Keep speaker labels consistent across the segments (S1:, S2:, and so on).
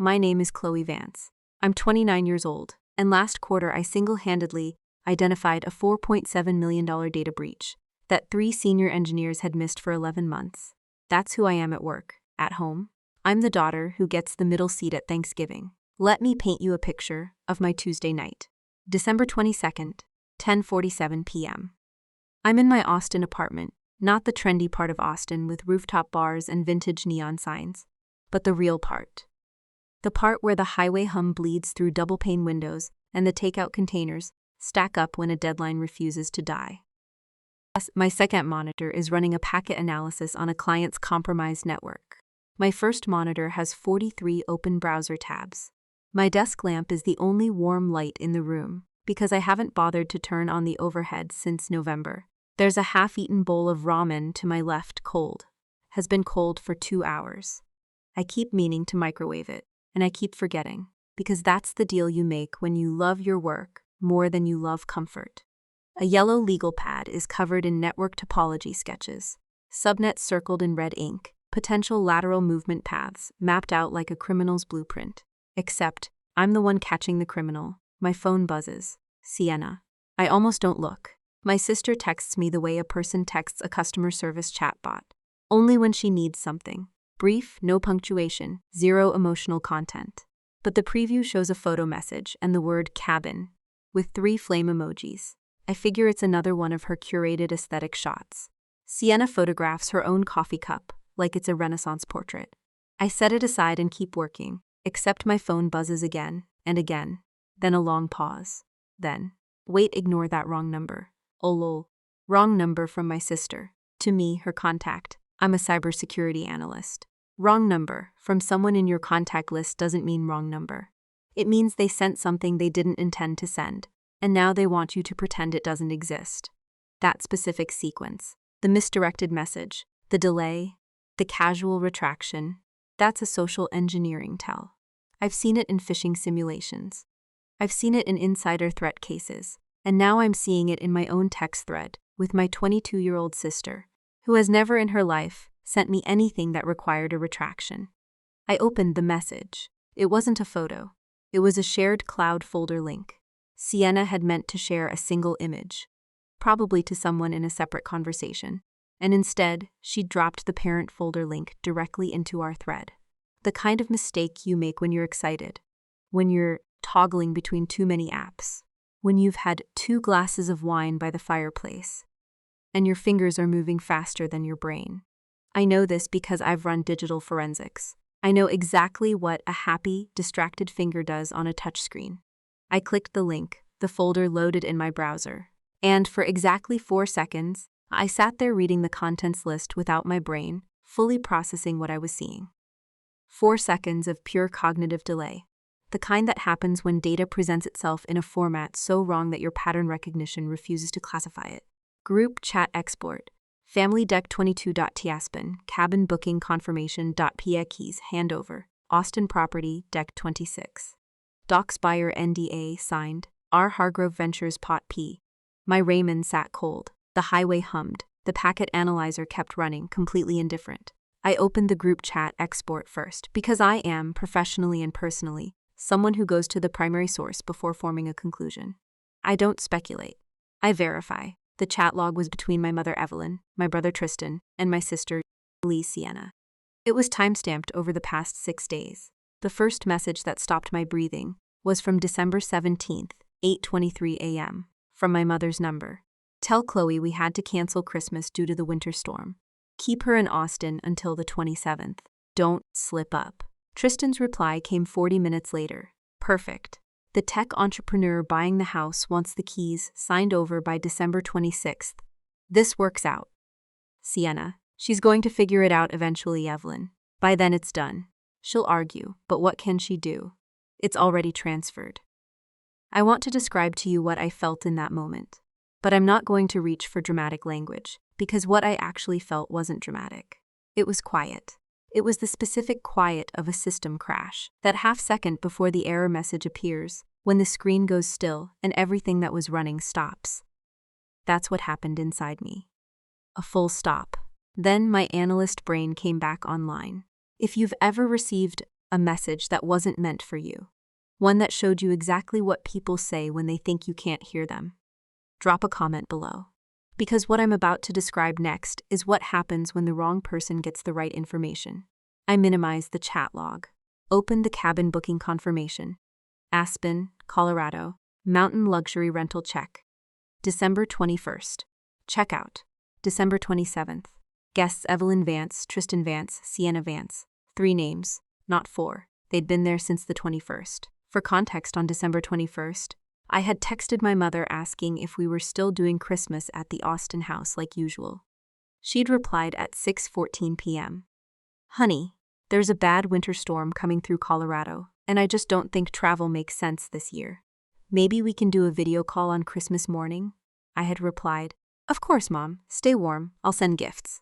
S1: My name is Chloe Vance. I'm 29 years old, and last quarter I single-handedly identified a $4.7 million data breach that 3 senior engineers had missed for 11 months. That's who I am at work, at home. I'm the daughter who gets the middle seat at Thanksgiving. Let me paint you a picture of my Tuesday night. December 22nd, 10:47 p.m. I'm in my Austin apartment, not the trendy part of Austin with rooftop bars and vintage neon signs, but the real part. The part where the highway hum bleeds through double-pane windows and the takeout containers stack up when a deadline refuses to die. My second monitor is running a packet analysis on a client's compromised network. My first monitor has 43 open browser tabs. My desk lamp is the only warm light in the room because I haven't bothered to turn on the overhead since November. There's a half-eaten bowl of ramen to my left cold. Has been cold for 2 hours. I keep meaning to microwave it, and I keep forgetting, because that's the deal you make when you love your work more than you love comfort. A yellow legal pad is covered in network topology sketches, subnets circled in red ink, potential lateral movement paths mapped out like a criminal's blueprint. Except, I'm the one catching the criminal. My phone buzzes. Sienna. I almost don't look. My sister texts me the way a person texts a customer service chatbot. Only when she needs something. Brief, no punctuation, zero emotional content. But the preview shows a photo message and the word cabin, with 3 flame emojis. I figure it's another one of her curated aesthetic shots. Sienna photographs her own coffee cup, like it's a Renaissance portrait. I set it aside and keep working, except my phone buzzes again and again, then a long pause. Then, wait, ignore that wrong number. Oh lol. Wrong number from my sister. To me, her contact. I'm a cybersecurity analyst. Wrong number from someone in your contact list doesn't mean wrong number. It means they sent something they didn't intend to send, and now they want you to pretend it doesn't exist. That specific sequence, the misdirected message, the delay, the casual retraction, that's a social engineering tell. I've seen it in phishing simulations. I've seen it in insider threat cases, and now I'm seeing it in my own text thread with my 22-year-old sister, who has never in her life sent me anything that required a retraction. I opened the message. It wasn't a photo. It was a shared cloud folder link. Sienna had meant to share a single image, probably to someone in a separate conversation, and instead, she dropped the parent folder link directly into our thread. The kind of mistake you make when you're excited, when you're toggling between too many apps, when you've had 2 glasses of wine by the fireplace, and your fingers are moving faster than your brain. I know this because I've run digital forensics. I know exactly what a happy, distracted finger does on a touchscreen. I clicked the link, the folder loaded in my browser, and for exactly 4 seconds, I sat there reading the contents list without my brain fully processing what I was seeing. 4 seconds of pure cognitive delay, the kind that happens when data presents itself in a format so wrong that your pattern recognition refuses to classify it. Group chat export, family deck 22.taspen, cabin booking confirmation.pa keys handover, Austin property deck 26. Docs buyer NDA signed, R. Hargrove Ventures Pot P. My Raymond sat cold. The highway hummed. The packet analyzer kept running, completely indifferent. I opened the group chat export first because I am, professionally and personally, someone who goes to the primary source before forming a conclusion. I don't speculate. I verify. The chat log was between my mother Evelyn, my brother Tristan, and my sister Sienna. It was timestamped over the past 6 days. The first message that stopped my breathing was from December 17th, 8:23 a.m., from my mother's number. Tell Chloe we had to cancel Christmas due to the winter storm. Keep her in Austin until the 27th. Don't slip up. Tristan's reply came 40 minutes later. Perfect. The tech entrepreneur buying the house wants the keys signed over by December 26th. This works out. Sienna. She's going to figure it out eventually, Evelyn. By then it's done. She'll argue, but what can she do? It's already transferred. I want to describe to you what I felt in that moment, but I'm not going to reach for dramatic language, because what I actually felt wasn't dramatic. It was quiet. It was the specific quiet of a system crash, that half second before the error message appears, when the screen goes still and everything that was running stops. That's what happened inside me. A full stop. Then my analyst brain came back online. If you've ever received A message that wasn't meant for you. One that showed you exactly what people say when they think you can't hear them. Drop a comment below. Because what I'm about to describe next is what happens when the wrong person gets the right information. I minimize the chat log. Open the cabin booking confirmation. Aspen, Colorado. Mountain luxury rental check. December 21st. Checkout. December 27th. Guests Evelyn Vance, Tristan Vance, Sienna Vance. 3 names, not 4. They'd been there since the 21st. For context, on December 21st, I had texted my mother asking if we were still doing Christmas at the Austin house like usual. She'd replied at 6:14 p.m. Honey, there's a bad winter storm coming through Colorado, and I just don't think travel makes sense this year. Maybe we can do a video call on Christmas morning? I had replied, Of course, Mom. Stay warm. I'll send gifts.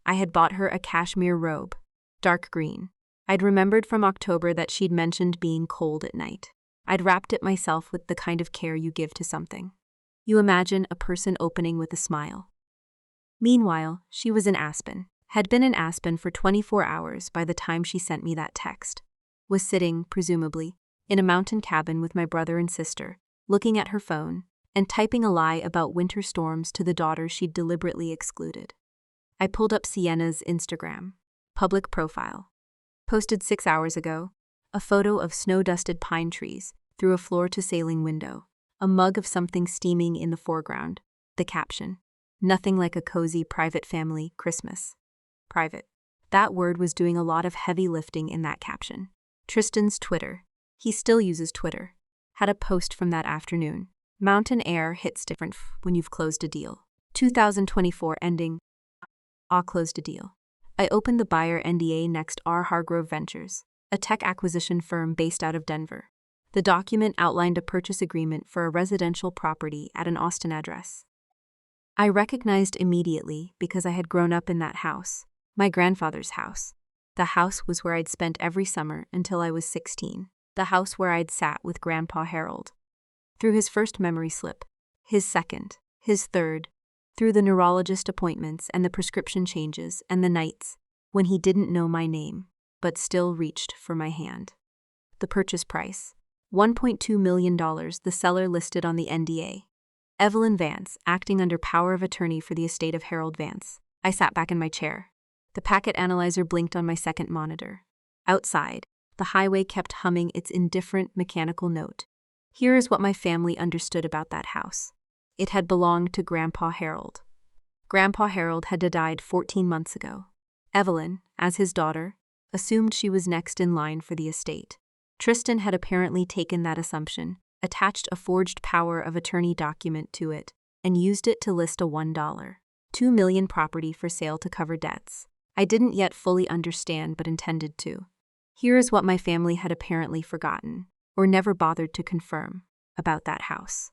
S1: I had bought her a cashmere robe, dark green. I'd remembered from October that she'd mentioned being cold at night. I'd wrapped it myself with the kind of care you give to something. You imagine a person opening with a smile. Meanwhile, she was in Aspen, had been in Aspen for 24 hours by the time she sent me that text, was sitting, presumably, in a mountain cabin with my brother and sister, looking at her phone, and typing a lie about winter storms to the daughter she'd deliberately excluded. I pulled up Sienna's Instagram, public profile. Posted 6 hours ago, a photo of snow-dusted pine trees through a floor-to-ceiling window, a mug of something steaming in the foreground, the caption, Nothing like a cozy private family Christmas. Private. That word was doing a lot of heavy lifting in that caption. Tristan's Twitter. He still uses Twitter. Had a post from that afternoon. Mountain air hits different when you've closed a deal. 2024 ending. Closed a deal. I opened the buyer NDA next R. Hargrove Ventures, a tech acquisition firm based out of Denver. The document outlined a purchase agreement for a residential property at an Austin address. I recognized immediately because I had grown up in that house, my grandfather's house. The house was where I'd spent every summer until I was 16. The house where I'd sat with Grandpa Harold. Through his first memory slip, his second, his third, through the neurologist appointments and the prescription changes and the nights when he didn't know my name, but still reached for my hand. The purchase price, $1.2 million, the seller listed on the NDA. Evelyn Vance, acting under power of attorney for the estate of Harold Vance. I sat back in my chair. The packet analyzer blinked on my second monitor. Outside, the highway kept humming its indifferent mechanical note. Here is what my family understood about that house. It had belonged to Grandpa Harold. Grandpa Harold had died 14 months ago. Evelyn, as his daughter, assumed she was next in line for the estate. Tristan had apparently taken that assumption, attached a forged power of attorney document to it, and used it to list a $1.2 million property for sale to cover debts. I didn't yet fully understand but intended to. Here is what my family had apparently forgotten, or never bothered to confirm, about that house.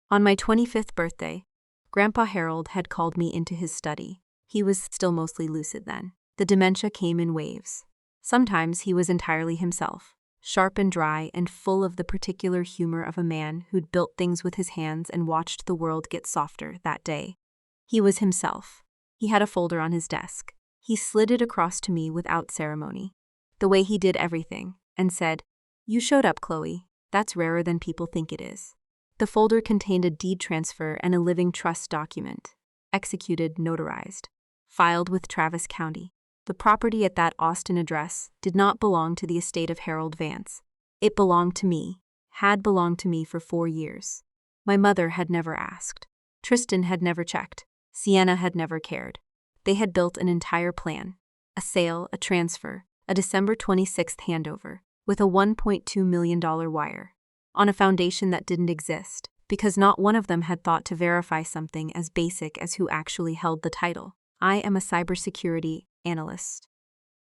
S1: On my 25th birthday, Grandpa Harold had called me into his study. He was still mostly lucid then. The dementia came in waves. Sometimes he was entirely himself, sharp and dry and full of the particular humor of a man who'd built things with his hands and watched the world get softer that day. He was himself. He had a folder on his desk. He slid it across to me without ceremony, the way he did everything, and said, "You showed up, Chloe. That's rarer than people think it is." The folder contained a deed transfer and a living trust document, executed, notarized, filed with Travis County. The property at that Austin address did not belong to the estate of Harold Vance. It belonged to me, had belonged to me for 4 years. My mother had never asked. Tristan had never checked. Sienna had never cared. They had built an entire plan, a sale, a transfer, a December 26th handover, with a $1.2 million wire, on a foundation that didn't exist, because not one of them had thought to verify something as basic as who actually held the title. I am a cybersecurity analyst.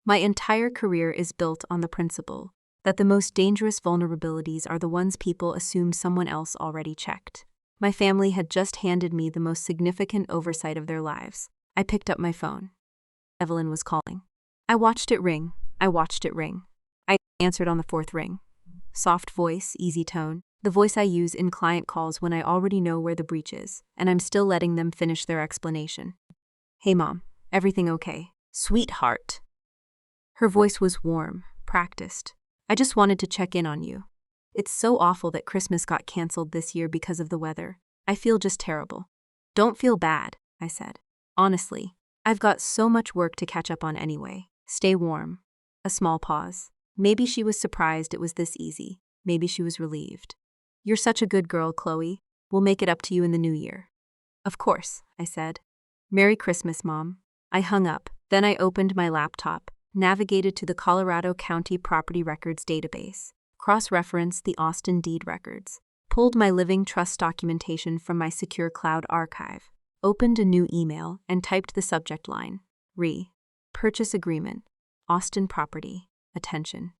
S1: My entire career is built on the principle that the most dangerous vulnerabilities are the ones people assume someone else already checked. My family had just handed me the most significant oversight of their lives. I picked up my phone. Evelyn was calling. I watched it ring. I answered on the 4th ring. Soft voice, easy tone, the voice I use in client calls when I already know where the breach is, and I'm still letting them finish their explanation. "Hey, Mom, everything okay? Sweetheart." Her voice was warm, practiced, I just wanted to check in on you. It's so awful that Christmas got canceled this year because of the weather. I feel just terrible. Don't feel bad, I said. Honestly, I've got so much work to catch up on anyway. Stay warm. A small pause. Maybe she was surprised it was this easy. Maybe she was relieved. You're such a good girl, Chloe. We'll make it up to you in the new year. Of course, I said. Merry Christmas, Mom. I hung up. Then I opened my laptop, navigated to the Colorado County Property Records database, cross-referenced the Austin deed records, pulled my living trust documentation from my secure cloud archive, opened a new email, and typed the subject line, Purchase Agreement, Austin Property, Attention.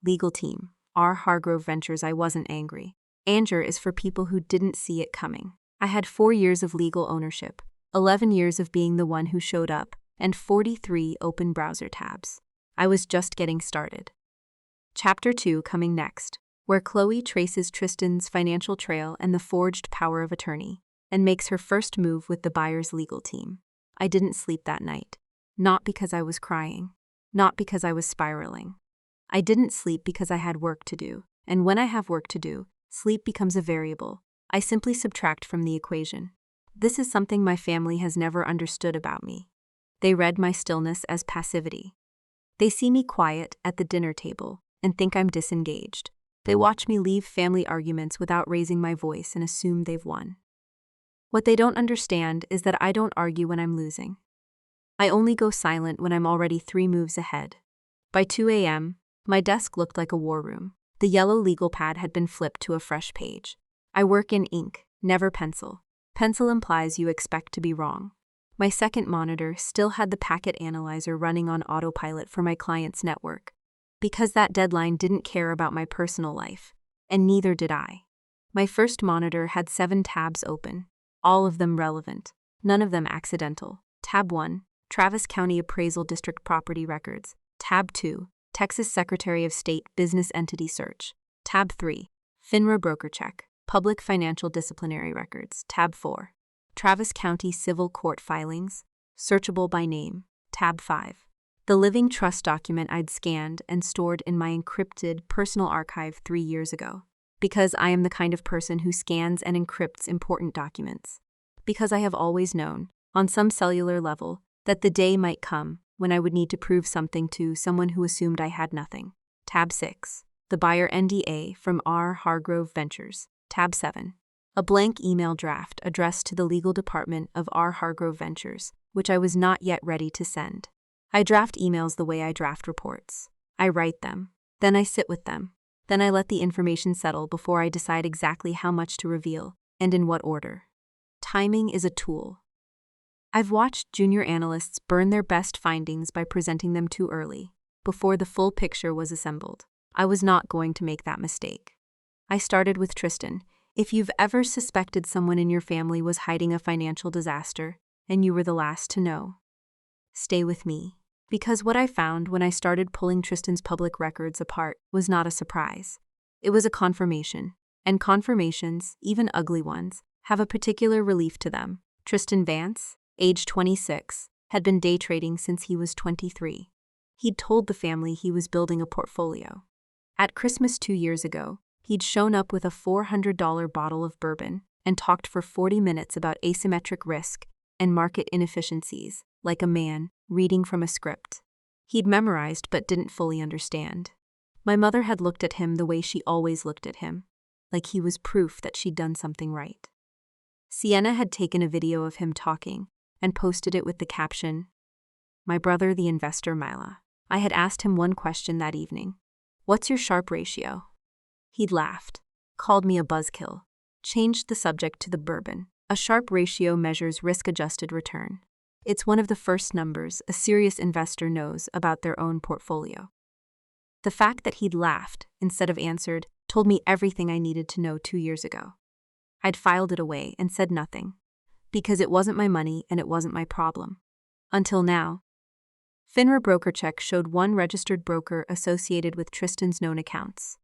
S1: Legal Team, R. Hargrove Ventures. I wasn't angry. Anger is for people who didn't see it coming. I had 4 years of legal ownership, 11 years of being the one who showed up, and 43 open browser tabs. I was just getting started. Chapter 2 coming next, where Chloe traces Tristan's financial trail and the forged power of attorney, and makes her first move with the buyer's legal team. I didn't sleep that night. Not because I was crying. Not because I was spiraling. I didn't sleep because I had work to do, and when I have work to do, sleep becomes a variable. I simply subtract from the equation. This is something my family has never understood about me. They read my stillness as passivity. They see me quiet at the dinner table and think I'm disengaged. They watch me leave family arguments without raising my voice and assume they've won. What they don't understand is that I don't argue when I'm losing. I only go silent when I'm already 3 moves ahead. By 2 a.m., my desk looked like a war room. The yellow legal pad had been flipped to a fresh page. I work in ink, never pencil. Pencil implies you expect to be wrong. My second monitor still had the packet analyzer running on autopilot for my client's network, because that deadline didn't care about my personal life, and neither did I. My first monitor had 7 tabs open, all of them relevant, none of them accidental. Tab 1, Travis County Appraisal District Property Records. Tab 2, Texas Secretary of State Business Entity Search. Tab 3, FINRA Broker Check, Public Financial Disciplinary Records. Tab 4, Travis County Civil Court Filings, Searchable by Name. Tab 5, the living trust document I'd scanned and stored in my encrypted personal archive 3 years ago. Because I am the kind of person who scans and encrypts important documents. Because I have always known, on some cellular level, that the day might come when I would need to prove something to someone who assumed I had nothing. Tab 6, the buyer NDA from R. Hargrove Ventures. Tab 7, a blank email draft addressed to the legal department of R. Hargrove Ventures, which I was not yet ready to send. I draft emails the way I draft reports. I write them, then I sit with them, then I let the information settle before I decide exactly how much to reveal and in what order. Timing is a tool. I've watched junior analysts burn their best findings by presenting them too early, before the full picture was assembled. I was not going to make that mistake. I started with Tristan. If you've ever suspected someone in your family was hiding a financial disaster, and you were the last to know, stay with me. Because what I found when I started pulling Tristan's public records apart was not a surprise. It was a confirmation. And confirmations, even ugly ones, have a particular relief to them. Tristan Vance, age 26, had been day trading since he was 23. He'd told the family he was building a portfolio. At Christmas 2 years ago, he'd shown up with a $400 bottle of bourbon and talked for 40 minutes about asymmetric risk and market inefficiencies, like a man reading from a script. He'd memorized but didn't fully understand. My mother had looked at him the way she always looked at him, like he was proof that she'd done something right. Sienna had taken a video of him talking and posted it with the caption, "My brother, the investor Mila." I had asked him one question that evening. "What's your Sharpe ratio?" He'd laughed, called me a buzzkill, changed the subject to the bourbon. A Sharpe ratio measures risk-adjusted return. It's one of the first numbers a serious investor knows about their own portfolio. The fact that he'd laughed instead of answered told me everything I needed to know 2 years ago. I'd filed it away and said nothing, because it wasn't my money and it wasn't my problem. Until now. FINRA Broker Check showed one registered broker associated with Tristan's known accounts.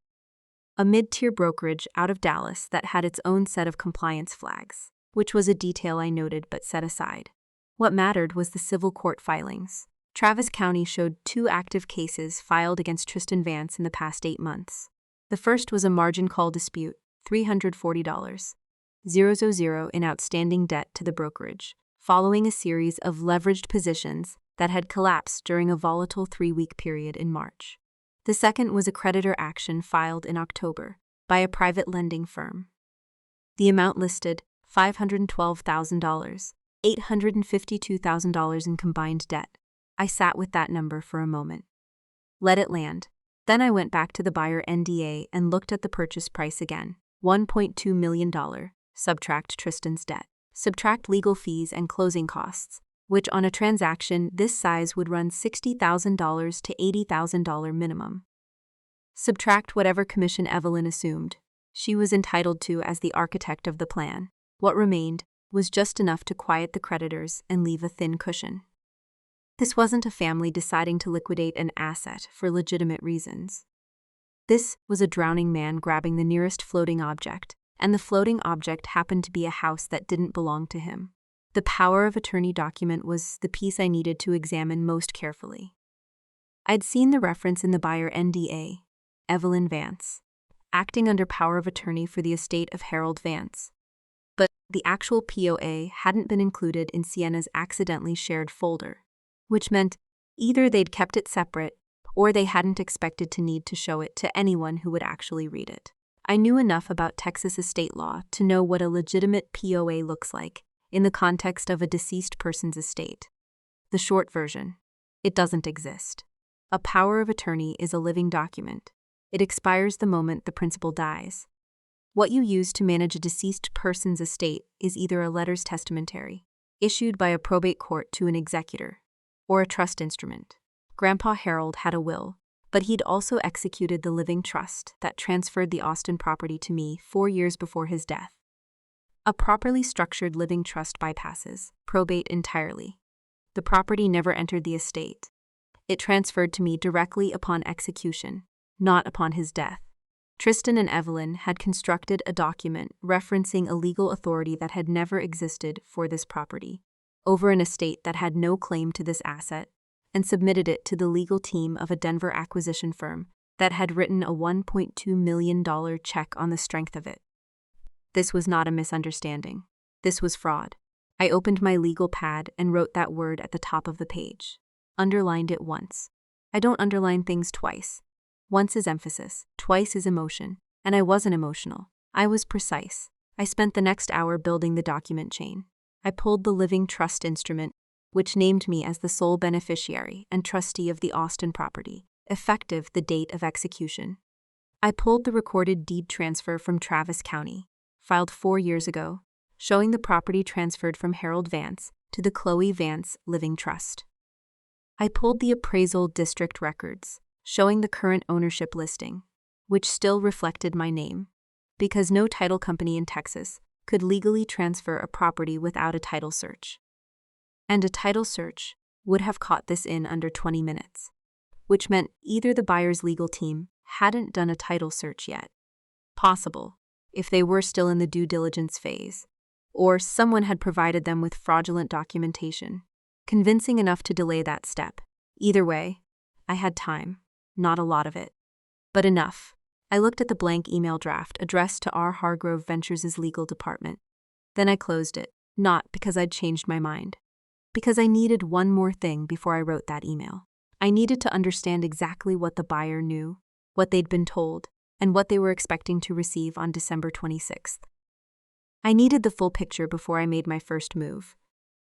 S1: A mid-tier brokerage out of Dallas that had its own set of compliance flags, which was a detail I noted but set aside. What mattered was the civil court filings. Travis County showed 2 active cases filed against Tristan Vance in the past 8 months. The first was a margin call dispute, $340,000 in outstanding debt to the brokerage, following a series of leveraged positions that had collapsed during a volatile 3-week period in March. The second was a creditor action filed in October by a private lending firm. The amount listed $512,000, $852,000 in combined debt. I sat with that number for a moment. Let it land. Then I went back to the buyer NDA and looked at the purchase price again. $1.2 million. Subtract Tristan's debt. Subtract legal fees and closing costs, which on a transaction this size would run $60,000 to $80,000 minimum. Subtract whatever commission Evelyn assumed she was entitled to as the architect of the plan. What remained was just enough to quiet the creditors and leave a thin cushion. This wasn't a family deciding to liquidate an asset for legitimate reasons. This was a drowning man grabbing the nearest floating object, and the floating object happened to be a house that didn't belong to him. The power of attorney document was the piece I needed to examine most carefully. I'd seen the reference in the buyer NDA, Evelyn Vance, acting under power of attorney for the estate of Harold Vance. But the actual POA hadn't been included in Sienna's accidentally shared folder, which meant either they'd kept it separate or they hadn't expected to need to show it to anyone who would actually read it. I knew enough about Texas estate law to know what a legitimate POA looks like in the context of a deceased person's estate. The short version: it doesn't exist. A power of attorney is a living document. It expires the moment the principal dies. What you use to manage a deceased person's estate is either a letters testamentary, issued by a probate court to an executor, or a trust instrument. Grandpa Harold had a will, but he'd also executed the living trust that transferred the Aspen property to me 4 years before his death. A properly structured living trust bypasses probate entirely. The property never entered the estate. It transferred to me directly upon execution, not upon his death. Tristan and Evelyn had constructed a document referencing a legal authority that had never existed for this property, over an estate that had no claim to this asset, and submitted it to the legal team of a Denver acquisition firm that had written a $1.2 million check on the strength of it. This was not a misunderstanding. This was fraud. I opened my legal pad and wrote that word at the top of the page. Underlined it once. I don't underline things twice. Once is emphasis, twice is emotion, and I wasn't emotional. I was precise. I spent the next hour building the document chain. I pulled the living trust instrument, which named me as the sole beneficiary and trustee of the Aspen property, effective the date of execution. I pulled the recorded deed transfer from Travis County, filed 4 years ago, showing the property transferred from Harold Vance to the Chloe Vance Living Trust. I pulled the appraisal district records, showing the current ownership listing, which still reflected my name, because no title company in Texas could legally transfer a property without a title search. And a title search would have caught this in under 20 minutes, which meant either the buyer's legal team hadn't done a title search yet, possible if they were still in the due diligence phase, or someone had provided them with fraudulent documentation, convincing enough to delay that step. Either way, I had time, not a lot of it, but enough. I looked at the blank email draft addressed to R. Hargrove Ventures' legal department. Then I closed it, not because I'd changed my mind, because I needed one more thing before I wrote that email. I needed to understand exactly what the buyer knew, what they'd been told, and what they were expecting to receive on December 26th. I needed the full picture before I made my first move,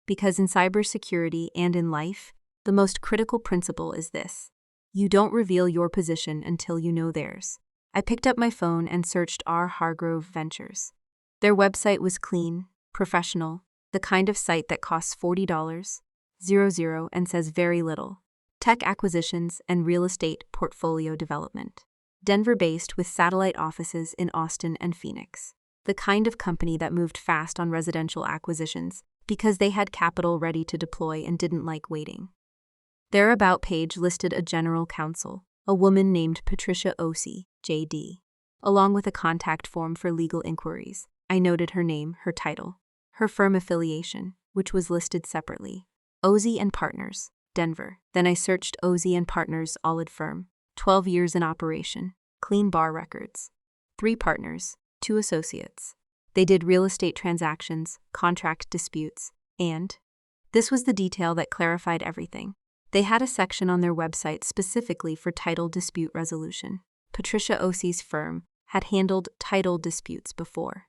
S1: because in cybersecurity and in life, the most critical principle is this: you don't reveal your position until you know theirs. I picked up my phone and searched R. Hargrove Ventures. Their website was clean, professional, the kind of site that costs $40.00 and says very little. Tech acquisitions and real estate portfolio development. Denver-based with satellite offices in Austin and Phoenix. The kind of company that moved fast on residential acquisitions because they had capital ready to deploy and didn't like waiting. Their About page listed a general counsel, a woman named Patricia Ossie, J.D., along with a contact form for legal inquiries. I noted her name, her title, her firm affiliation, which was listed separately. Ossie and Partners, Denver. Then I searched Ozzie and Partners Audit Firm, 12 years in operation, clean bar records. 3 partners, 2 associates. They did real estate transactions, contract disputes, and this was the detail that clarified everything. They had a section on their website specifically for title dispute resolution. Patricia Ossie's firm had handled title disputes before,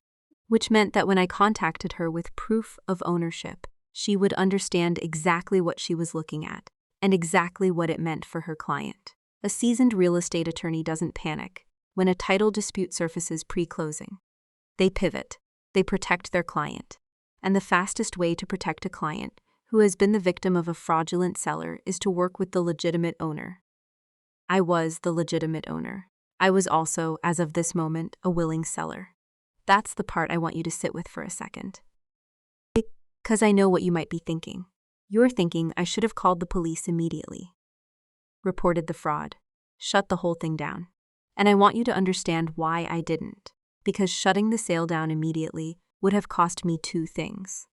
S1: which meant that when I contacted her with proof of ownership, she would understand exactly what she was looking at and exactly what it meant for her client. A seasoned real estate attorney doesn't panic when a title dispute surfaces pre-closing. They pivot, they protect their client. And the fastest way to protect a client who has been the victim of a fraudulent seller is to work with the legitimate owner. I was the legitimate owner. I was also, as of this moment, a willing seller. That's the part I want you to sit with for a second. Because I know what you might be thinking. You're thinking I should have called the police immediately. Reported the fraud. Shut the whole thing down. And I want you to understand why I didn't. Because shutting the sale down immediately would have cost me 2 things.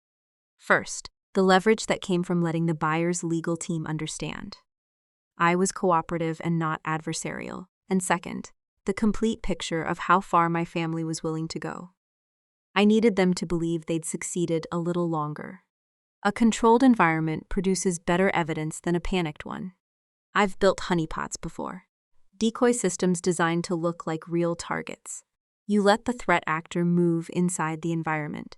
S1: First, the leverage that came from letting the buyer's legal team understand I was cooperative and not adversarial. And second, the complete picture of how far my family was willing to go. I needed them to believe they'd succeeded a little longer. A controlled environment produces better evidence than a panicked one. I've built honeypots before. Decoy systems designed to look like real targets. You let the threat actor move inside the environment.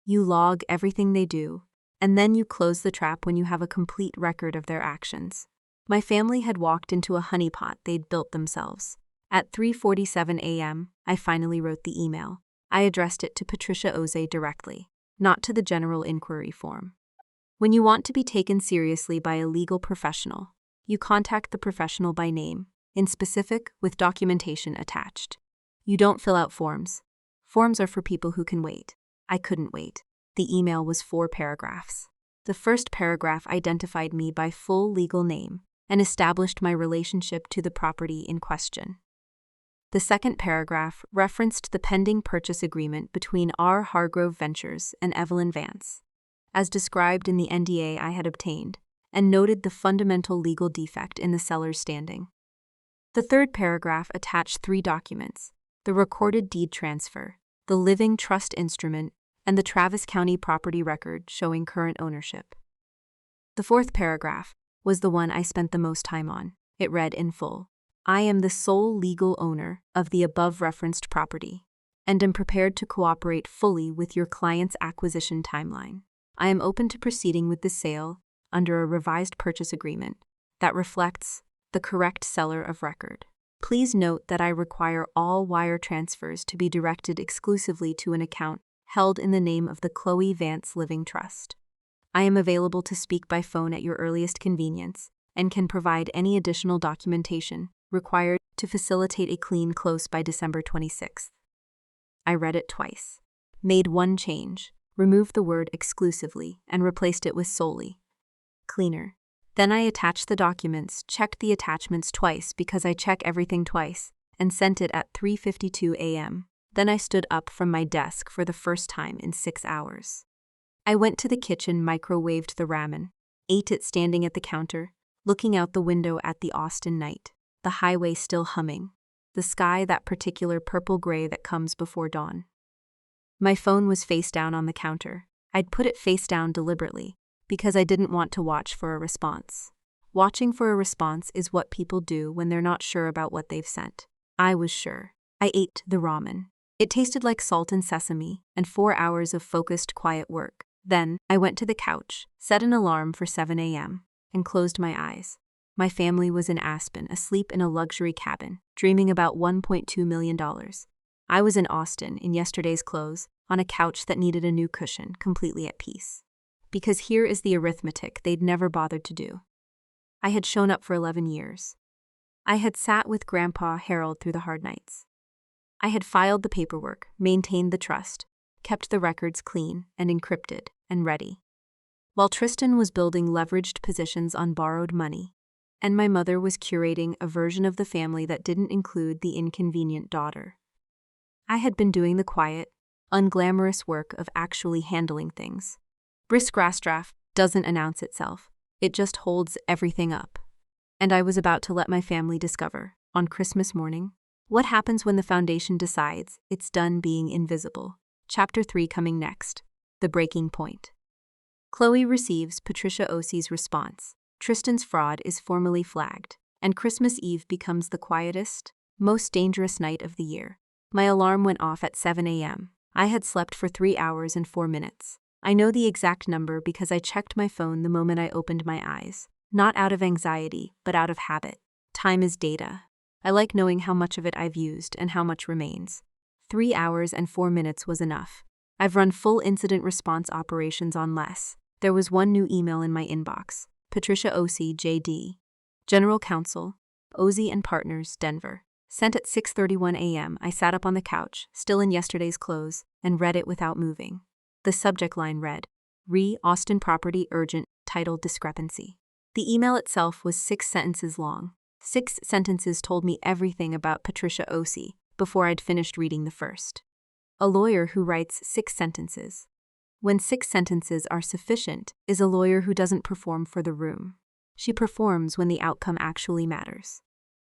S1: You log everything they do, and then you close the trap when you have a complete record of their actions. My family had walked into a honeypot they'd built themselves. At 3:47 a.m., I finally wrote the email. I addressed it to Patricia Ossie directly, not to the general inquiry form. When you want to be taken seriously by a legal professional, you contact the professional by name, in specific with documentation attached. You don't fill out forms. Forms are for people who can wait. I couldn't wait. The email was 4 paragraphs. The first paragraph identified me by full legal name and established my relationship to the property in question. The second paragraph referenced the pending purchase agreement between R. Hargrove Ventures and Evelyn Vance, as described in the NDA I had obtained, and noted the fundamental legal defect in the seller's standing. The third paragraph attached 3 documents: the recorded deed transfer, the living trust instrument, and the Travis County property record showing current ownership. The fourth paragraph was the one I spent the most time on. It read in full: I am the sole legal owner of the above-referenced property, and am prepared to cooperate fully with your client's acquisition timeline. I am open to proceeding with the sale under a revised purchase agreement that reflects the correct seller of record. Please note that I require all wire transfers to be directed exclusively to an account held in the name of the Chloe Vance Living Trust. I am available to speak by phone at your earliest convenience and can provide any additional documentation required to facilitate a clean close by December 26th. I read it twice, made one change, removed the word exclusively, and replaced it with solely. Cleaner. Then I attached the documents, checked the attachments twice because I check everything twice, and sent it at 3:52 a.m. Then I stood up from my desk for the first time in 6 hours. I went to the kitchen, microwaved the ramen, ate it standing at the counter, looking out the window at the Austin night, the highway still humming, the sky that particular purple-gray that comes before dawn. My phone was face down on the counter. I'd put it face down deliberately, because I didn't want to watch for a response. Watching for a response is what people do when they're not sure about what they've sent. I was sure. I ate the ramen. It tasted like salt and sesame, and 4 hours of focused, quiet work. Then, I went to the couch, set an alarm for 7 a.m., and closed my eyes. My family was in Aspen, asleep in a luxury cabin, dreaming about $1.2 million. I was in Austin, in yesterday's clothes, on a couch that needed a new cushion, completely at peace. Because here is the arithmetic they'd never bothered to do. I had shown up for 11 years. I had sat with Grandpa Harold through the hard nights. I had filed the paperwork, maintained the trust, kept the records clean and encrypted and ready. While Tristan was building leveraged positions on borrowed money, and my mother was curating a version of the family that didn't include the inconvenient daughter. I had been doing the quiet, unglamorous work of actually handling things. Brisk Rastraff doesn't announce itself. It just holds everything up. And I was about to let my family discover, on Christmas morning, what happens when the Foundation decides it's done being invisible. Chapter 3 coming next. The breaking point. Chloe receives Patricia Ose's response. Tristan's fraud is formally flagged, and Christmas Eve becomes the quietest, most dangerous night of the year. My alarm went off at 7 a.m. I had slept for 3 hours and 4 minutes. I know the exact number because I checked my phone the moment I opened my eyes. Not out of anxiety, but out of habit. Time is data. I like knowing how much of it I've used and how much remains. 3 hours and 4 minutes was enough. I've run full incident response operations on less. There was one new email in my inbox. Patricia Ose, J.D. General Counsel, Ose and Partners, Denver. Sent at 6:31 a.m. I sat up on the couch, still in yesterday's clothes, and read it without moving. The subject line read, Austin Property Urgent, Title Discrepancy. The email itself was 6 sentences long. 6 sentences told me everything about Patricia Ose before I'd finished reading the first. A lawyer who writes 6 sentences. When 6 sentences are sufficient is a lawyer who doesn't perform for the room. She performs when the outcome actually matters.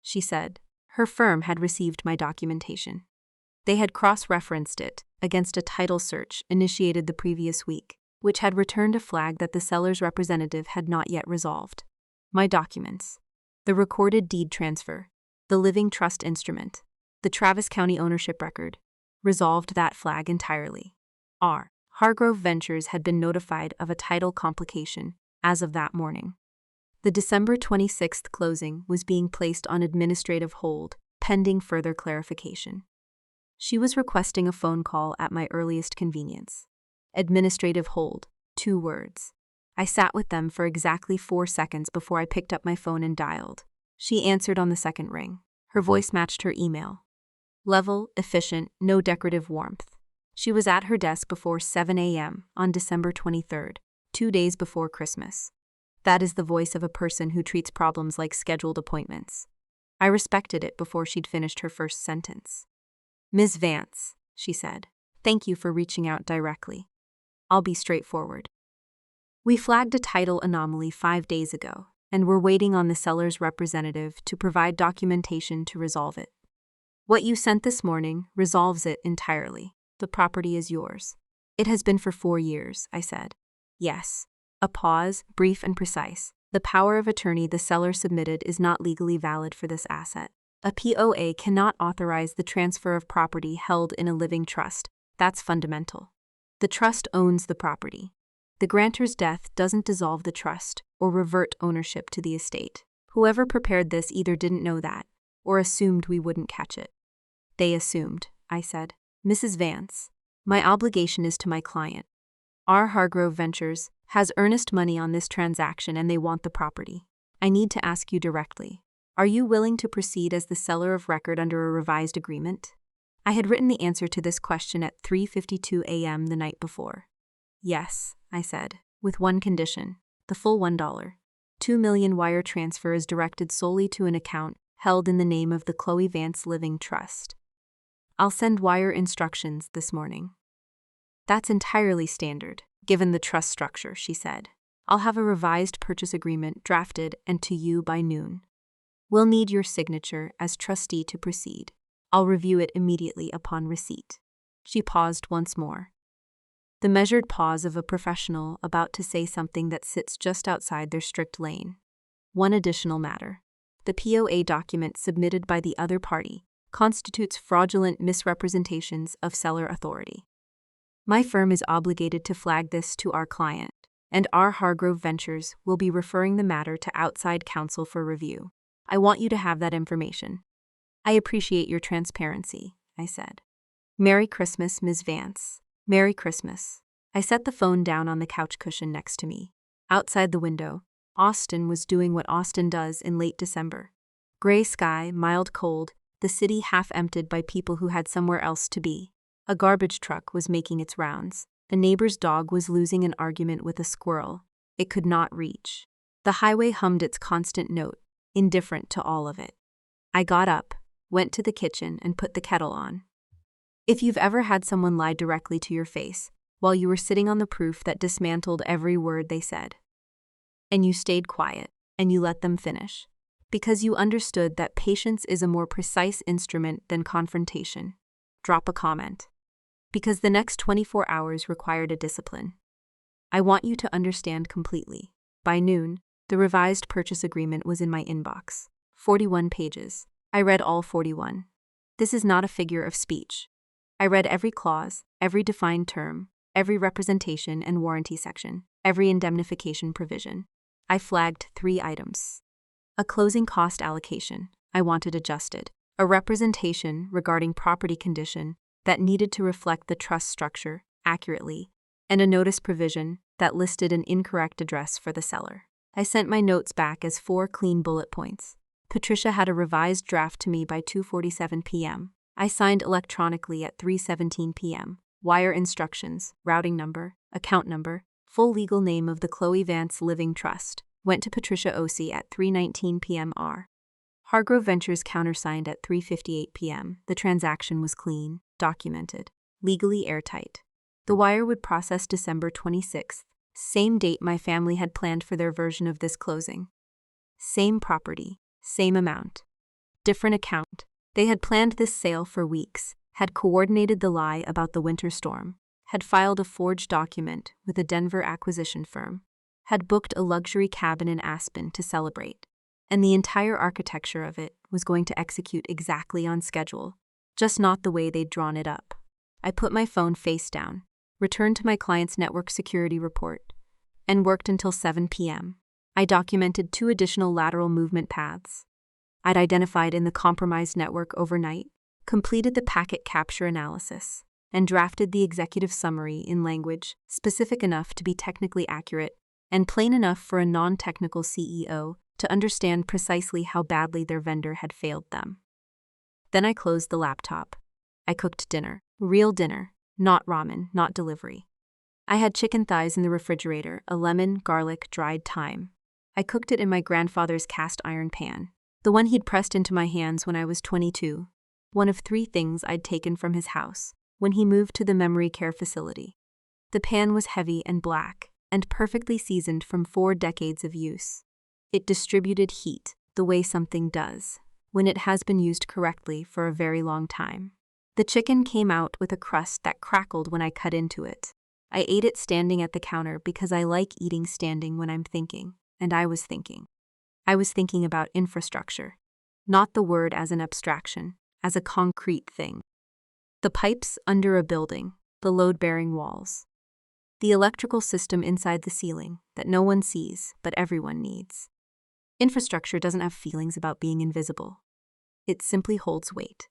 S1: She said her firm had received my documentation. They had cross-referenced it against a title search initiated the previous week, which had returned a flag that the seller's representative had not yet resolved. My documents, the recorded deed transfer, the living trust instrument, the Travis County ownership record, resolved that flag entirely. Hargrove Ventures had been notified of a title complication as of that morning. The December 26th closing was being placed on administrative hold, pending further clarification. She was requesting a phone call at my earliest convenience. Administrative hold, 2 words. I sat with them for exactly 4 seconds before I picked up my phone and dialed. She answered on the second ring. Her voice matched her email. Level, efficient, no decorative warmth. She was at her desk before 7 a.m. on December 23rd, 2 days before Christmas. That is the voice of a person who treats problems like scheduled appointments. I respected it before she'd finished her first sentence. Ms. Vance, she said, thank you for reaching out directly. I'll be straightforward. We flagged a title anomaly 5 days ago, and we're waiting on the seller's representative to provide documentation to resolve it. What you sent this morning resolves it entirely. The property is yours. It has been for 4 years, I said. Yes. A pause, brief and precise. The power of attorney the seller submitted is not legally valid for this asset. A POA cannot authorize the transfer of property held in a living trust. That's fundamental. The trust owns the property. The grantor's death doesn't dissolve the trust or revert ownership to the estate. Whoever prepared this either didn't know that or assumed we wouldn't catch it. They assumed, I said. Mrs. Vance, my obligation is to my client. Hargrove Ventures has earnest money on this transaction and they want the property. I need to ask you directly. Are you willing to proceed as the seller of record under a revised agreement? I had written the answer to this question at 3:52 a.m. the night before. Yes, I said, with one condition, the full $1. $2 million wire transfer is directed solely to an account held in the name of the Chloe Vance Living Trust. I'll send wire instructions this morning. That's entirely standard, given the trust structure, she said. I'll have a revised purchase agreement drafted and to you by noon. We'll need your signature as trustee to proceed. I'll review it immediately upon receipt. She paused once more. The measured pause of a professional about to say something that sits just outside their strict lane. One additional matter. The POA document submitted by the other party constitutes fraudulent misrepresentations of seller authority. My firm is obligated to flag this to our client, and Hargrove Ventures will be referring the matter to outside counsel for review. I want you to have that information. I appreciate your transparency, I said. Merry Christmas, Ms. Vance. Merry Christmas. I set the phone down on the couch cushion next to me. Outside the window, Austin was doing what Austin does in late December. Gray sky, mild cold, the city half emptied by people who had somewhere else to be. A garbage truck was making its rounds. A neighbor's dog was losing an argument with a squirrel. It could not reach. The highway hummed its constant note, indifferent to all of it. I got up, went to the kitchen, and put the kettle on. If you've ever had someone lie directly to your face while you were sitting on the proof that dismantled every word they said, And you stayed quiet, and you let them finish. Because you understood that patience is a more precise instrument than confrontation. Drop a comment. Because the next 24 hours required a discipline. I want you to understand completely. By noon, the revised purchase agreement was in my inbox. 41 pages. I read all 41. This is not a figure of speech. I read every clause, every defined term, every representation and warranty section, every indemnification provision. I flagged 3 items. A closing cost allocation, I wanted adjusted. A representation regarding property condition that needed to reflect the trust structure accurately, and a notice provision that listed an incorrect address for the seller. I sent my notes back as 4 clean bullet points. Patricia had a revised draft to me by 2:47 p.m. I signed electronically at 3:17 p.m. Wire instructions, routing number, account number, full legal name of the Chloe Vance Living Trust, went to Patricia Osi at 3:19 p.m. Hargrove Ventures countersigned at 3:58 p.m. The transaction was clean, documented, legally airtight. The wire would process December 26th, same date my family had planned for their version of this closing. Same property, same amount. Different account. They had planned this sale for weeks, had coordinated the lie about the winter storm, had filed a forged document with a Denver acquisition firm, had booked a luxury cabin in Aspen to celebrate, and the entire architecture of it was going to execute exactly on schedule, just not the way they'd drawn it up. I put my phone face down, returned to my client's network security report, and worked until 7 p.m. I documented 2 additional lateral movement paths I'd identified in the compromised network overnight, completed the packet capture analysis, and drafted the executive summary in language specific enough to be technically accurate and plain enough for a non-technical CEO to understand precisely how badly their vendor had failed them. Then I closed the laptop. I cooked dinner. Real dinner, not ramen, not delivery. I had chicken thighs in the refrigerator, a lemon, garlic, dried thyme. I cooked it in my grandfather's cast iron pan, the one he'd pressed into my hands when I was 22, one of 3 things I'd taken from his house when he moved to the memory care facility. The pan was heavy and black, and perfectly seasoned from 4 decades of use. It distributed heat the way something does when it has been used correctly for a very long time. The chicken came out with a crust that crackled when I cut into it. I ate it standing at the counter because I like eating standing when I'm thinking, and I was thinking. I was thinking about infrastructure, not the word as an abstraction, as a concrete thing. The pipes under a building, the load-bearing walls. The electrical system inside the ceiling that no one sees but everyone needs. Infrastructure doesn't have feelings about being invisible. It simply holds weight.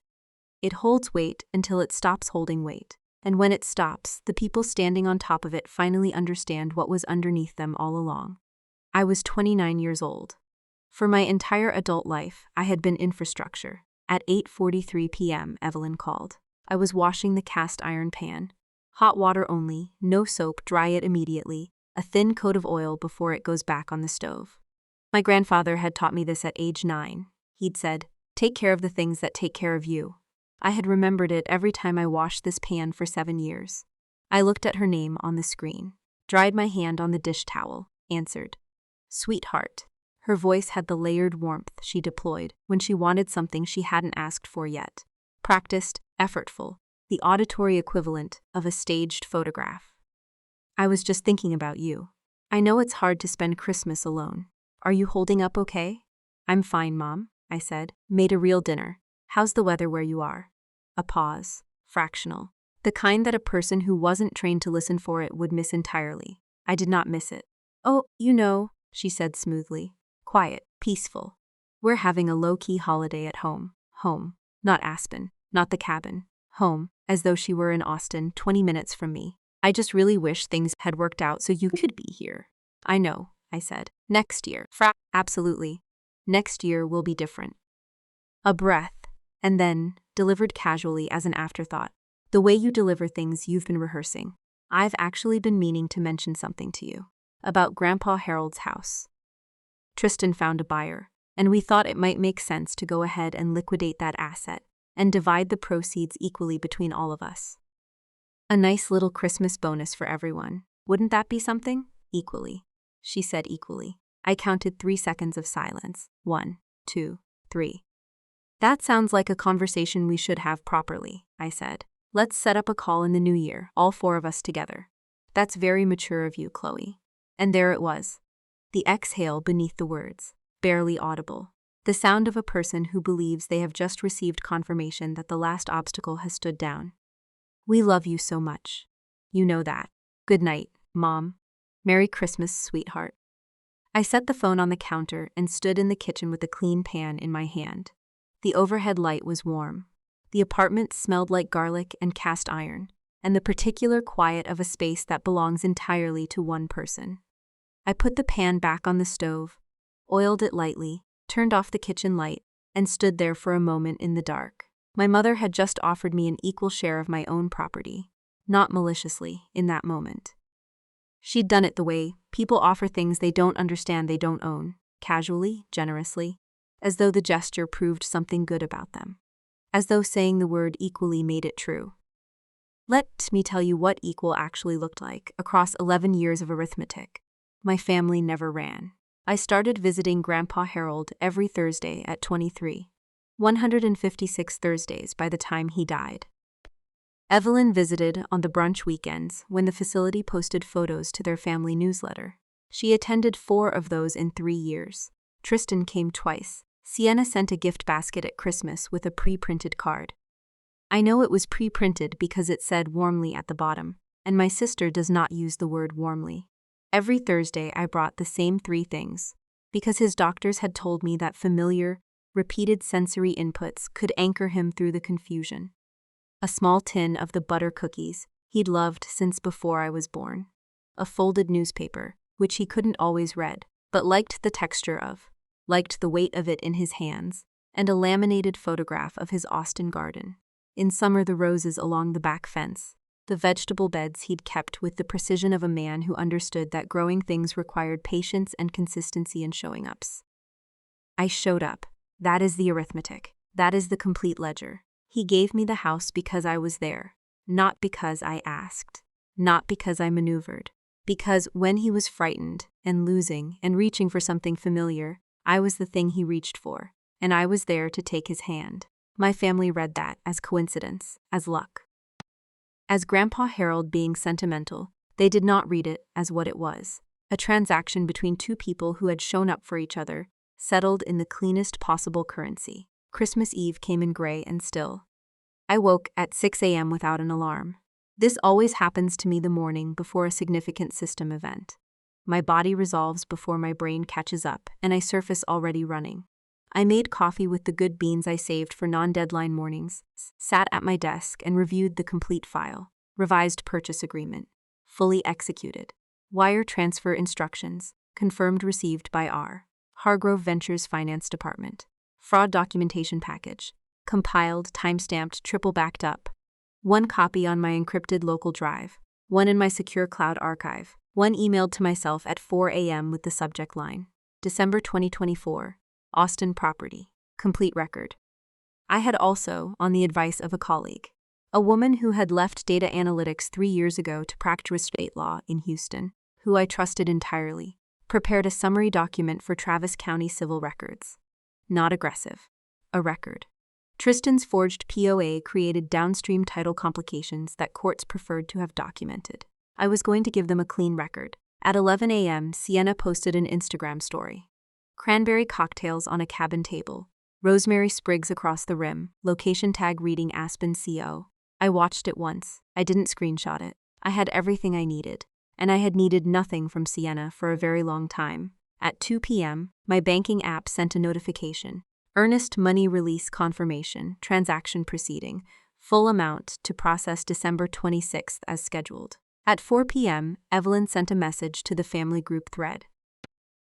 S1: It holds weight until it stops holding weight, and when it stops, the people standing on top of it finally understand what was underneath them all along. I was 29 years old. For my entire adult life, I had been infrastructure. At 8:43 p.m., Evelyn called. I was washing the cast iron pan. Hot water only, no soap, dry it immediately, a thin coat of oil before it goes back on the stove. My grandfather had taught me this at age 9. He'd said, "Take care of the things that take care of you." I had remembered it every time I washed this pan for 7 years. I looked at her name on the screen, dried my hand on the dish towel, answered. Sweetheart. Her voice had the layered warmth she deployed when she wanted something she hadn't asked for yet. Practiced, effortful, the auditory equivalent of a staged photograph. I was just thinking about you. I know it's hard to spend Christmas alone. Are you holding up okay? I'm fine, Mom, I said. Made a real dinner. How's the weather where you are? A pause. Fractional. The kind that a person who wasn't trained to listen for it would miss entirely. I did not miss it. Oh, you know, she said smoothly. Quiet, peaceful. We're having a low-key holiday at home. Home. Not Aspen. Not the cabin. Home, as though she were in Austin, 20 minutes from me. I just really wish things had worked out so you could be here. I know, I said. Next year. Absolutely. Next year will be different. A breath, and then, delivered casually as an afterthought. The way you deliver things you've been rehearsing. I've actually been meaning to mention something to you. About Grandpa Harold's house. Tristan found a buyer, and we thought it might make sense to go ahead and liquidate that asset and divide the proceeds equally between all of us. A nice little Christmas bonus for everyone. Wouldn't that be something? Equally. She said equally. I counted 3 seconds of silence. 1, 2, 3. That sounds like a conversation we should have properly, I said. Let's set up a call in the new year, all 4 of us together. That's very mature of you, Chloe. And there it was. The exhale beneath the words, barely audible. The sound of a person who believes they have just received confirmation that the last obstacle has stood down. We love you so much. You know that. Good night, Mom. Merry Christmas, sweetheart. I set the phone on the counter and stood in the kitchen with a clean pan in my hand. The overhead light was warm. The apartment smelled like garlic and cast iron, and the particular quiet of a space that belongs entirely to one person. I put the pan back on the stove, oiled it lightly, turned off the kitchen light, and stood there for a moment in the dark. My mother had just offered me an equal share of my own property, not maliciously, in that moment. She'd done it the way people offer things they don't understand they don't own, casually, generously, as though the gesture proved something good about them, as though saying the word equally made it true. Let me tell you what equal actually looked like across 11 years of arithmetic. My family never ran. I started visiting Grandpa Harold every Thursday at 23. 156 Thursdays by the time he died. Evelyn visited on the brunch weekends when the facility posted photos to their family newsletter. She attended 4 of those in 3 years. Tristan came twice. Sienna sent a gift basket at Christmas with a pre-printed card. I know it was pre-printed because it said warmly at the bottom, and my sister does not use the word warmly. Every Thursday I brought the same 3 things, because his doctors had told me that familiar, repeated sensory inputs could anchor him through the confusion. A small tin of the butter cookies he'd loved since before I was born. A folded newspaper, which he couldn't always read, but liked the texture of, liked the weight of it in his hands, and a laminated photograph of his Austin garden. In summer, the roses along the back fence, the vegetable beds he'd kept with the precision of a man who understood that growing things required patience and consistency in showing ups. I showed up. That is the arithmetic. That is the complete ledger. He gave me the house because I was there, not because I asked, not because I maneuvered, because when he was frightened and losing and reaching for something familiar, I was the thing he reached for, and I was there to take his hand. My family read that as coincidence, as luck. As Grandpa Harold being sentimental, they did not read it as what it was, a transaction between 2 people who had shown up for each other, settled in the cleanest possible currency. Christmas Eve came in gray and still. I woke at 6 a.m. without an alarm. This always happens to me the morning before a significant system event. My body resolves before my brain catches up, and I surface already running. I made coffee with the good beans I saved for non-deadline mornings, sat at my desk and reviewed the complete file. Revised purchase agreement. Fully executed. Wire transfer instructions. Confirmed received by R. Hargrove Ventures Finance Department. Fraud documentation package. Compiled, timestamped, triple backed up. 1 copy on my encrypted local drive. 1 in my secure cloud archive. 1 emailed to myself at 4 a.m. with the subject line. December 2024. Austin property. Complete record. I had also, on the advice of a colleague, a woman who had left data analytics 3 years ago to practice state law in Houston, who I trusted entirely, prepared a summary document for Travis County civil records. Not aggressive. A record. Tristan's forged POA created downstream title complications that courts preferred to have documented. I was going to give them a clean record. At 11 a.m., Sienna posted an Instagram story. Cranberry cocktails on a cabin table. Rosemary sprigs across the rim. Location tag reading Aspen CO. I watched it once. I didn't screenshot it. I had everything I needed. And I had needed nothing from Sienna for a very long time. At 2 p.m., my banking app sent a notification. Earnest money release confirmation, transaction proceeding, full amount to process December 26th as scheduled. At 4 p.m., Evelyn sent a message to the family group thread.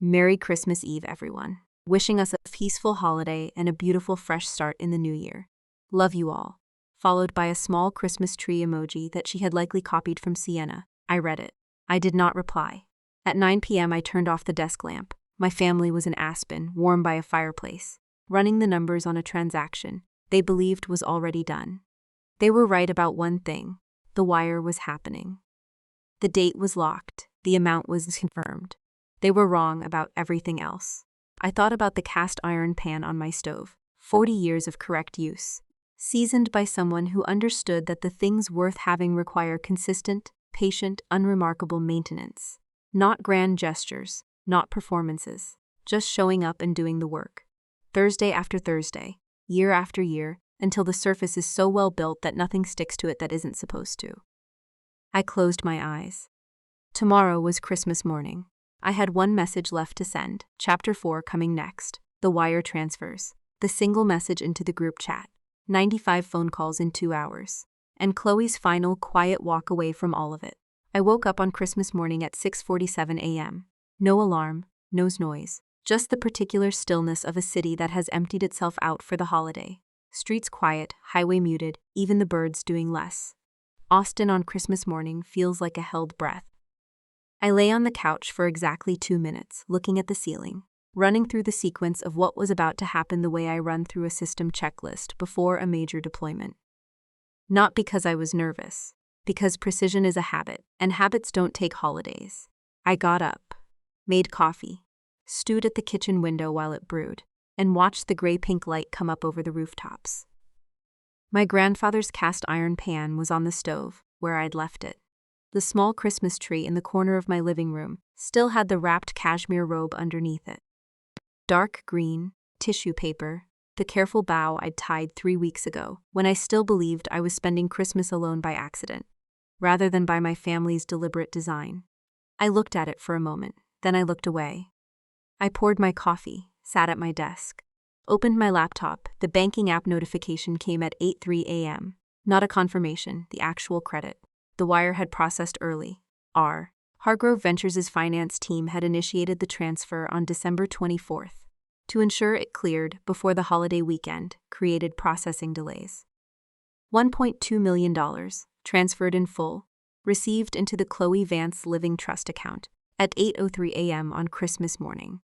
S1: Merry Christmas Eve, everyone. Wishing us a peaceful holiday and a beautiful fresh start in the new year. Love you all. Followed by a small Christmas tree emoji that she had likely copied from Sienna. I read it. I did not reply. At 9 p.m. I turned off the desk lamp. My family was in Aspen, warm by a fireplace, running the numbers on a transaction they believed was already done. They were right about one thing. The wire was happening. The date was locked. The amount was confirmed. They were wrong about everything else. I thought about the cast iron pan on my stove. 40 years of correct use. Seasoned by someone who understood that the things worth having require consistent, patient, unremarkable maintenance. Not grand gestures, not performances. Just showing up and doing the work. Thursday after Thursday, year after year, until the surface is so well built that nothing sticks to it that isn't supposed to. I closed my eyes. Tomorrow was Christmas morning. I had one message left to send, Chapter 4 coming next, the wire transfers, the single message into the group chat, 95 phone calls in 2 hours, and Chloe's final quiet walk away from all of it. I woke up on Christmas morning at 6:47 a.m. No alarm, no noise, just the particular stillness of a city that has emptied itself out for the holiday. Streets quiet, highway muted, even the birds doing less. Austin on Christmas morning feels like a held breath. I lay on the couch for exactly 2 minutes, looking at the ceiling, running through the sequence of what was about to happen the way I run through a system checklist before a major deployment. Not because I was nervous, because precision is a habit, and habits don't take holidays. I got up, made coffee, stewed at the kitchen window while it brewed, and watched the gray-pink light come up over the rooftops. My grandfather's cast iron pan was on the stove, where I'd left it. The small Christmas tree in the corner of my living room still had the wrapped cashmere robe underneath it. Dark green, tissue paper, the careful bow I'd tied 3 weeks ago, when I still believed I was spending Christmas alone by accident, rather than by my family's deliberate design. I looked at it for a moment, then I looked away. I poured my coffee, sat at my desk, opened my laptop. The banking app notification came at 8:03 a.m. Not a confirmation, the actual credit. The wire had processed early. Hargrove Ventures' finance team had initiated the transfer on December 24th. To ensure it cleared before the holiday weekend, created processing delays. $1.2 million, transferred in full, received into the Chloe Vance Living Trust account at 8:03 a.m. on Christmas morning.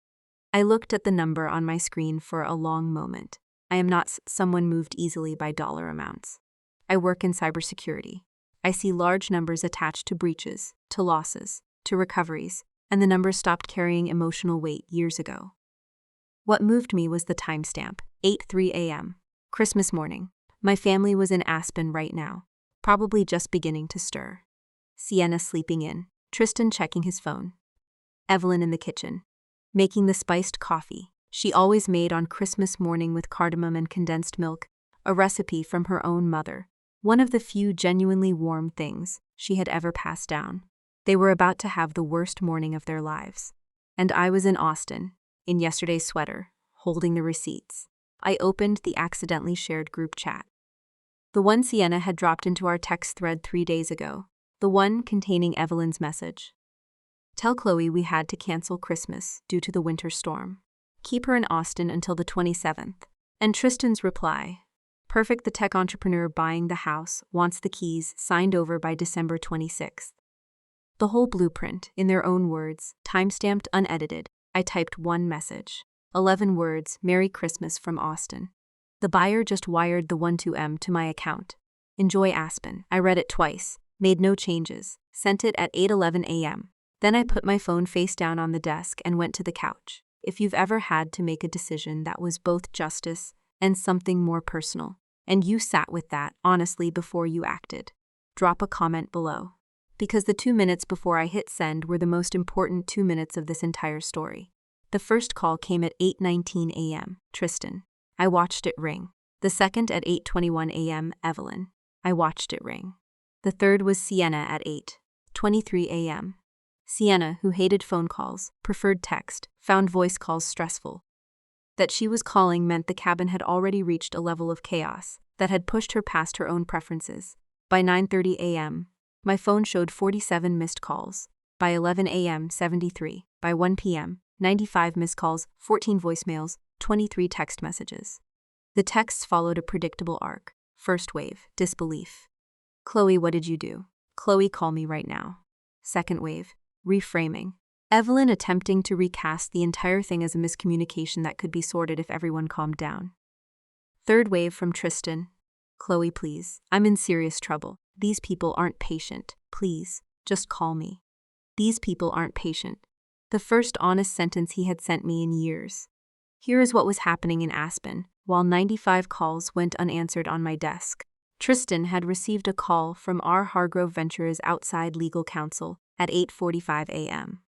S1: I looked at the number on my screen for a long moment. I am not someone moved easily by dollar amounts. I work in cybersecurity. I see large numbers attached to breaches, to losses, to recoveries, and the numbers stopped carrying emotional weight years ago. What moved me was the timestamp, 8:03 a.m., Christmas morning. My family was in Aspen right now, probably just beginning to stir. Sienna sleeping in, Tristan checking his phone. Evelyn in the kitchen, making the spiced coffee she always made on Christmas morning with cardamom and condensed milk, a recipe from her own mother. One of the few genuinely warm things she had ever passed down. They were about to have the worst morning of their lives. And I was in Austin, in yesterday's sweater, holding the receipts. I opened the accidentally shared group chat. The one Sienna had dropped into our text thread 3 days ago. The one containing Evelyn's message. Tell Chloe we had to cancel Christmas due to the winter storm. Keep her in Austin until the 27th. And Tristan's reply. Perfect, the tech entrepreneur buying the house wants the keys signed over by December 26th. The whole blueprint, in their own words, timestamped unedited. I typed one message. 11 words, Merry Christmas from Austin. The buyer just wired the 12M to my account. Enjoy Aspen. I read it twice, made no changes, sent it at 8:11 a.m. Then I put my phone face down on the desk and went to the couch. If you've ever had to make a decision that was both justice and something more personal, and you sat with that honestly before you acted, drop a comment below. Because the 2 minutes before I hit send were the most important 2 minutes of this entire story. The first call came at 8:19 a.m., Tristan. I watched it ring. The second at 8:21 a.m., Evelyn. I watched it ring. The third was Sienna at 8:23 a.m. Sienna, who hated phone calls, preferred text, found voice calls stressful. That she was calling meant the cabin had already reached a level of chaos that had pushed her past her own preferences. By 9:30 a.m., my phone showed 47 missed calls. By 11 a.m., 73. By 1 p.m., 95 missed calls, 14 voicemails, 23 text messages. The texts followed a predictable arc. First wave, disbelief. Chloe, what did you do? Chloe, call me right now. Second wave, reframing. Evelyn attempting to recast the entire thing as a miscommunication that could be sorted if everyone calmed down. Third wave from Tristan. Chloe, please, I'm in serious trouble. These people aren't patient. Please, just call me. These people aren't patient. The first honest sentence he had sent me in years. Here is what was happening in Aspen, while 95 calls went unanswered on my desk. Tristan had received a call from R. Hargrove Ventures outside legal counsel at 8:45 a.m.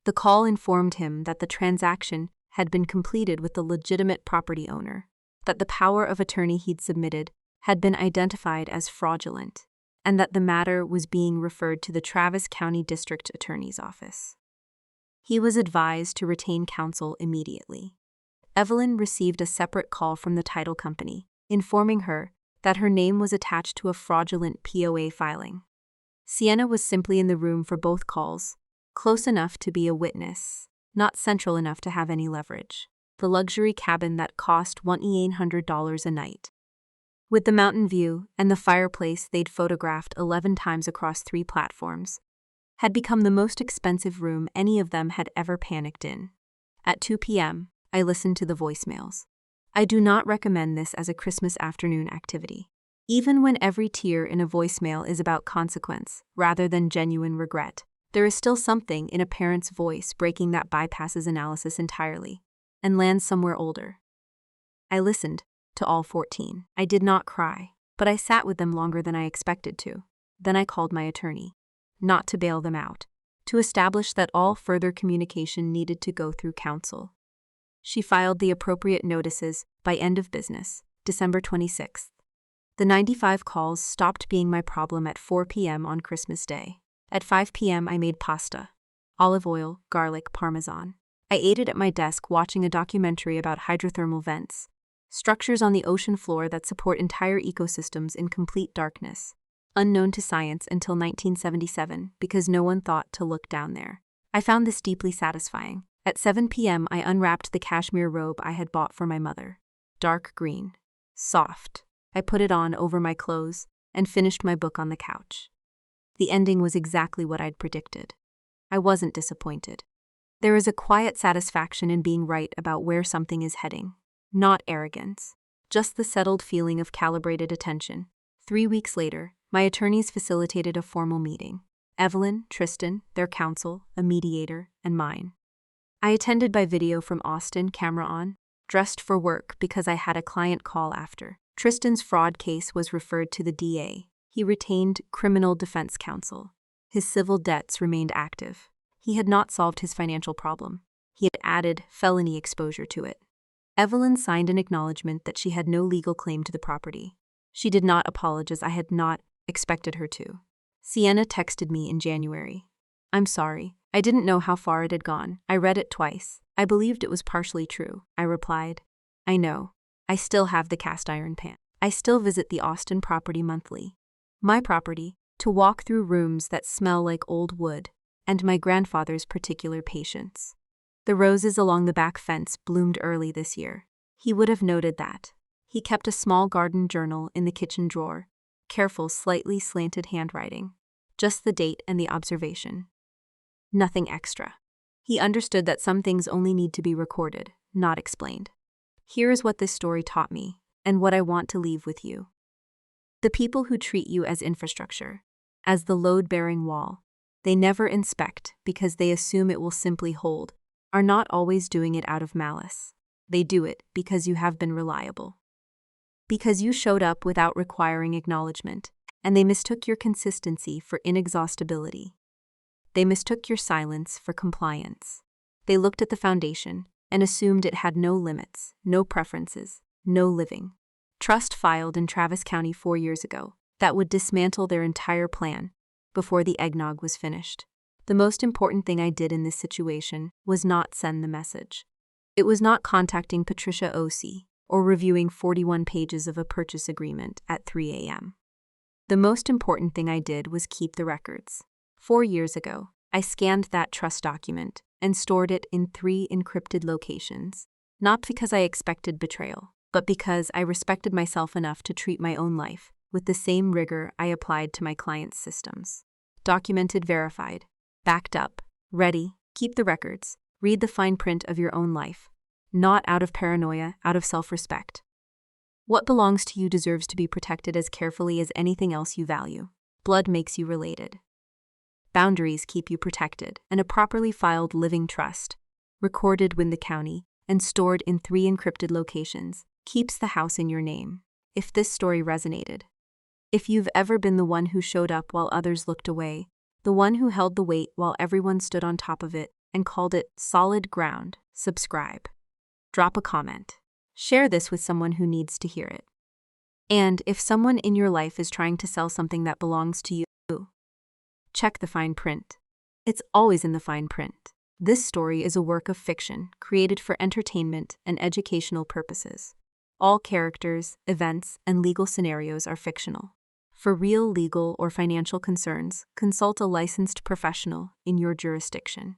S1: The call informed him that the transaction had been completed with the legitimate property owner, that the power of attorney he'd submitted had been identified as fraudulent, and that the matter was being referred to the Travis County District Attorney's Office. He was advised to retain counsel immediately. Evelyn received a separate call from the title company, informing her that her name was attached to a fraudulent POA filing. Sienna was simply in the room for both calls, close enough to be a witness, not central enough to have any leverage. The luxury cabin that cost $1,800 a night, with the mountain view and the fireplace they'd photographed 11 times across 3 platforms, had become the most expensive room any of them had ever panicked in. At 2 p.m., I listened to the voicemails. I do not recommend this as a Christmas afternoon activity. Even when every tear in a voicemail is about consequence rather than genuine regret, there is still something in a parent's voice breaking that bypasses analysis entirely and lands somewhere older. I listened to all 14. I did not cry, but I sat with them longer than I expected to. Then I called my attorney, not to bail them out, to establish that all further communication needed to go through counsel. She filed the appropriate notices by end of business, December 26th. The 95 calls stopped being my problem at 4 p.m. on Christmas Day. At 5 p.m. I made pasta, olive oil, garlic, parmesan. I ate it at my desk watching a documentary about hydrothermal vents, structures on the ocean floor that support entire ecosystems in complete darkness, unknown to science until 1977 because no one thought to look down there. I found this deeply satisfying. At 7 p.m. I unwrapped the cashmere robe I had bought for my mother. Dark green. Soft. I put it on over my clothes and finished my book on the couch. The ending was exactly what I'd predicted. I wasn't disappointed. There is a quiet satisfaction in being right about where something is heading. Not arrogance. Just the settled feeling of calibrated attention. 3 weeks later, my attorneys facilitated a formal meeting. Evelyn, Tristan, their counsel, a mediator, and mine. I attended by video from Austin, camera on, dressed for work because I had a client call after. Tristan's fraud case was referred to the DA. He retained criminal defense counsel. His civil debts remained active. He had not solved his financial problem. He had added felony exposure to it. Evelyn signed an acknowledgement that she had no legal claim to the property. She did not apologize. I had not expected her to. Sienna texted me in January. I'm sorry. I didn't know how far it had gone. I read it twice. I believed it was partially true. I replied, I know. I still have the cast iron pan. I still visit the Austin property monthly. My property, to walk through rooms that smell like old wood, and my grandfather's particular patience. The roses along the back fence bloomed early this year. He would have noted that. He kept a small garden journal in the kitchen drawer, careful, slightly slanted handwriting. Just the date and the observation. Nothing extra. He understood that some things only need to be recorded, not explained. Here is what this story taught me, and what I want to leave with you. The people who treat you as infrastructure, as the load-bearing wall, they never inspect because they assume it will simply hold, are not always doing it out of malice. They do it because you have been reliable. Because you showed up without requiring acknowledgement, and they mistook your consistency for inexhaustibility. They mistook your silence for compliance. They looked at the foundation and assumed it had no limits, no preferences, no living trust filed in Travis County 4 years ago that would dismantle their entire plan before the eggnog was finished. The most important thing I did in this situation was not send the message. It was not contacting Patricia Ossie or reviewing 41 pages of a purchase agreement at 3 a.m. The most important thing I did was keep the records. 4 years ago, I scanned that trust document and stored it in 3 encrypted locations, not because I expected betrayal, but because I respected myself enough to treat my own life with the same rigor I applied to my clients' systems. Documented, verified, backed up, ready, keep the records, read the fine print of your own life, not out of paranoia, out of self-respect. What belongs to you deserves to be protected as carefully as anything else you value. Blood makes you related. boundaries keep you protected, and a properly filed living trust, recorded with the county and stored in 3 encrypted locations, keeps the house in your name. If this story resonated, if you've ever been the one who showed up while others looked away, the one who held the weight while everyone stood on top of it and called it solid ground, subscribe. Drop a comment. Share this with someone who needs to hear it. And if someone in your life is trying to sell something that belongs to you, check the fine print. It's always in the fine print. This story is a work of fiction created for entertainment and educational purposes. All characters, events, and legal scenarios are fictional. For real legal or financial concerns, consult a licensed professional in your jurisdiction.